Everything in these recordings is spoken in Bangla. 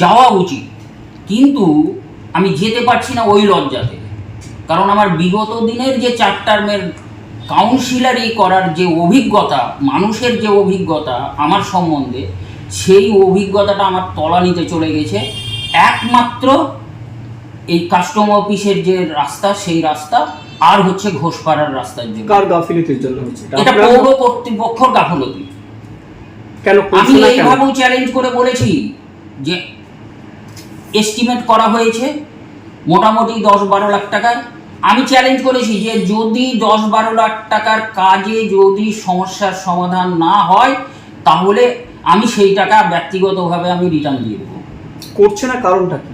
যাওয়া উচিত, কিন্তু আমি যেতে পারছি না ওই লজ্জাতে। কারণ আমার বিগত দিনের যে 4 টার্মের কাউন্সিলারি করার যে অভিজ্ঞতা, মানুষের যে অভিজ্ঞতা আমার সম্বন্ধে, সেই অভিজ্ঞতাটা আমার তলানিতে চলে গেছে একমাত্র এই কাস্টম অফিসের যে রাস্তা, সেই রাস্তা আর হচ্ছে ঘোষপাড়ার রাস্তার জন্য। কার গাফিলতির জন্য হচ্ছে এটা পৌর কর্তৃপক্ষের গাফিলতি। কেন আমি এইভাবেও চ্যালেঞ্জ করে বলেছি যে এস্টিমেট করা হয়েছে মোটামুটি 10-12 লাখ টাকার। আমি চ্যালেঞ্জ করেছি যে যদি 10-12 লাখ টাকার কাজে যদি সমস্যার সমাধান না হয়, তাহলে আমি সেই টাকা ব্যক্তিগতভাবে আমি রিটার্ন দিয়ে দেবো। করছে না, কারণটা কি?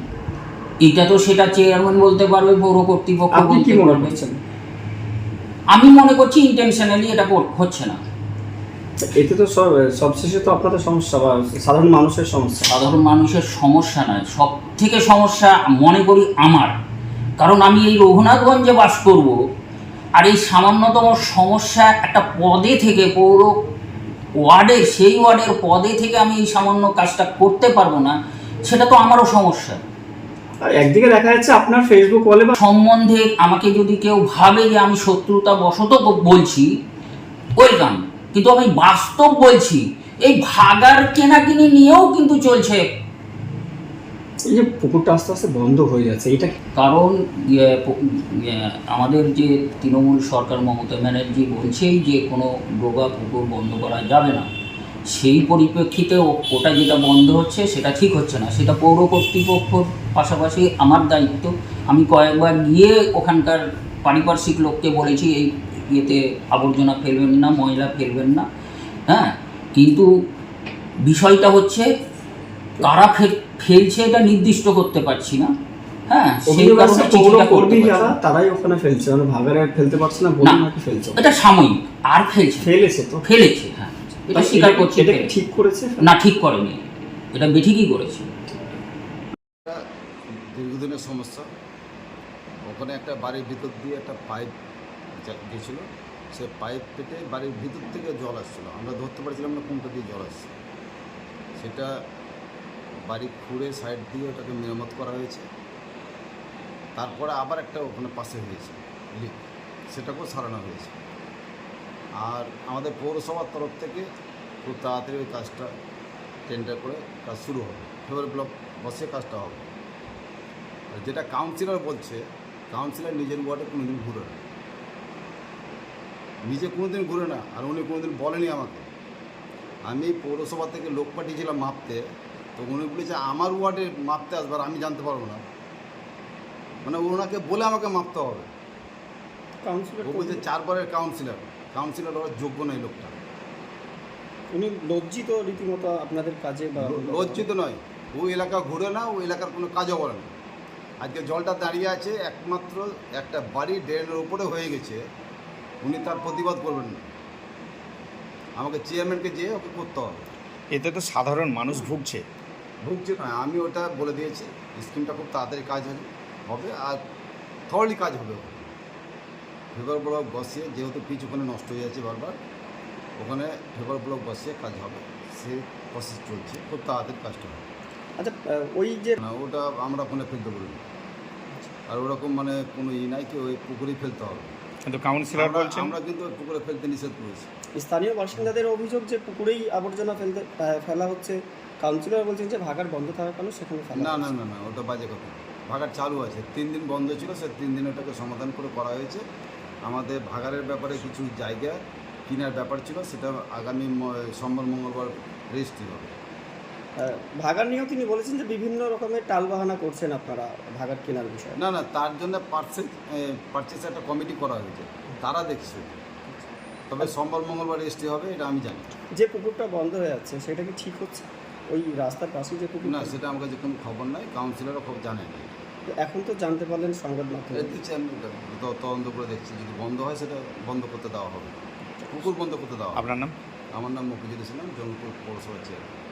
এটা তো সেটা চেয়ারম্যান বলতে পারবে, পৌর কর্তৃপক্ষ আপনি কি মনে করছেন? আমি মনে করছি ইন্টেনশনালি এটা হচ্ছে না। এতে তো সবশেষে তো আপনাদের সমস্যা বা সাধারণ মানুষের সমস্যা। সাধারণ মানুষের সমস্যা নয়, সব থেকে সমস্যা মনে করি আমার। কারণ আমি এই রঘুনাথগঞ্জে বাস করব, আর এই সামান্যতম সমস্যা একটা পদে থেকে, পৌর ওয়ার্ডের, সেই ওয়ার্ডের পদে থেকে আমি এই সামান্য কাজটা করতে পারবো না, সেটা তো আমারও সমস্যা। একদিকে দেখা যাচ্ছে আপনার ফেসবুক ওয়ালে বা সম্বন্ধে আমাকে যদি কেউ ভাবে যে আমি শত্রুতা বশত বলছি, ওয়েলকাম, কিন্তু আমি বাস্তব বলছি। এই ভাগার কেনাকিনি নিয়েও কিন্তু চলছে। এই যে পুকুরটা আস্তে আস্তে বন্ধ হয়ে যাচ্ছে, এটা কারণ আমাদের যে তৃণমূল সরকার, মমতা ব্যানার্জি বলছেই যে কোনো ডোবা পুকুর বন্ধ করা যাবে না। সেই পরিপ্রেক্ষিতে ওটা যেটা বন্ধ হচ্ছে সেটা ঠিক হচ্ছে না। সেটা পৌর কর্তৃপক্ষর পাশাপাশি আমার দায়িত্ব। আমি কয়েকবার গিয়ে ওখানকার পারিপার্শ্বিক লোককে বলেছি এই ইয়েতে আবর্জনা ফেলবেন না, ময়লা ফেলবেন না, হ্যাঁ। কিন্তু বিষয়টা হচ্ছে কারা ফেলছে এটা নির্দিষ্ট করতে পারছি না, হ্যাঁ। সেই কারণে চিঠিটা করতে যারা তারাই ওখানে ফেলছে, মানে ভাগারে ফেলতে পারছে না বলে নাকি ফেলছে। এটা সাময়িক, আর ফেলেছে, হ্যাঁ, এটা স্বীকার করছে। এটা ঠিক করেছে না, ঠিক করেনি, এটা বেঠিকই করেছে। দীর্ঘদিনের সমস্যা। ওখানে একটা বাড়ির ভিতর দিয়ে একটা পাইপ গেছিলো, সে পাইপ পেটে বাড়ির ভিতর থেকে জল আসছিলো, আমরা ধরতে পারছিলাম না কোনটা দিয়ে জল আসছে। সেটা বাড়ি খুঁড়ে সাইড দিয়ে ওটাকে মেরামত করা হয়েছে। তারপরে আবার একটা ওখানে পাশে হয়েছে লিক, সেটাকেও সারানো হয়েছে। আর আমাদের পৌরসভার তরফ থেকে খুব তাড়াতাড়ি ওই কাজটা টেন্ডার করে কাজ শুরু হবে, ফেব্রুয়ারি ব্লক বসে কাজটা হবে। আর যেটা কাউন্সিলর বলছে, কাউন্সিলর নিজের ওয়ার্ডে কোনোদিন ঘুরে না, নিজে কোনোদিন ঘুরে না, আর উনি কোনোদিন বলেনি আমাকে। আমি পৌরসভা থেকে লোক পাঠিয়েছিলাম মাপতে, তো উনি বলেছে আমার ওয়ার্ডে মাপতে আসবার আমি জানতে পারবো না, মানে ওনাকে বলে আমাকে মাপতে হবে। ও বলছে 4 বারের কাউন্সিলর ওরা যোগ্য নয় লোকটা। উনি লজ্জিত রীতিমতো আপনাদের কাজে? বা লজ্জিত নয়, ওই এলাকা ঘুরে না, ওই এলাকার কোনো কাজও করে না। আজকে জলটা দাঁড়িয়ে আছে একমাত্র একটা বাড়ি ড্রেনের উপরে হয়ে গেছে, উনি তার প্রতিবাদ করবেন না, আমাকে চেয়ারম্যানকে যেয়ে ওকে করতে হবে। এতে তো সাধারণ মানুষ ভুগছে নয়, আমি ওটা বলে দিয়েছি, স্কিমটা খুব তাড়াতাড়ি কাজ হবে আর থরলি কাজ হবে। ফেভার ব্লক বসিয়ে, যেহেতু পিচ ওখানে নষ্ট হয়ে যাচ্ছে বারবার, ওখানে ফেভার ব্লক বসিয়ে কাজ হবে, সে প্রসেস চলছে, খুব তাড়াতাড়ি কাজটা হবে। আচ্ছা, ওই যে না, ওটা আমরা ওখানে ফেলতে বলি, আর ওরকম মানে কোনো নাই কি ওই পুকুরেই ফেলতে হবে। কিন্তু কাউন্সিলর বলছেন আমরা কিন্তু পুকুরে ফেলতে নিষেধ করেছি। স্থানীয় বাসিন্দাদের অভিযোগ যে পুকুরেই আবর্জনা ফেলা হচ্ছে, কাউন্সিলর বলছেন যে ভাগার বন্ধ থাকার কারণে সেখানে ফেলা। না, ওটা বাজে কথা। ভাগার চালু আছে, 3 দিন বন্ধ ছিল, সে 3 দিন ওটাকে সমাধান করে করা হয়েছে। আমাদের ভাগারের ব্যাপারে কিছু জায়গা কেনার ব্যাপার ছিল, সেটা আগামী সোমবার মঙ্গলবার রেজিস্ট্রি হবে। ভাগার নিয়েও তিনি বলেছেন যে বিভিন্ন রকমের টালবাহানা করছেন আপনারা ভাগার কেনার বিষয়ে। না, তার জন্য পারচেস একটা কমিটি করা হয়েছে, তারা দেখছে। তবে সোমবার মঙ্গলবার রেজিস্ট্রি হবে, এটা আমি জানি। যে পুকুরটা বন্ধ হয়ে যাচ্ছে সেটা কি ঠিক হচ্ছে? ওই রাস্তার পাশে যে পুকুর? না, সেটা আমার কাছে কোনো খবর নাই, কাউন্সিলরও খুব জানে না। এখন তো জানতে পারলেন সংবাদ মাধ্যমে। দিচ্ছি, আমি তদন্ত করে দেখছি, যদি বন্ধ হয় সেটা বন্ধ করতে দেওয়া হবে, পুকুর বন্ধ করতে দেওয়া হবে। আপনার নাম? আমার নাম মফিজুল ইসলাম, জঙ্গিপুর পৌরসভার চেয়ারম্যান।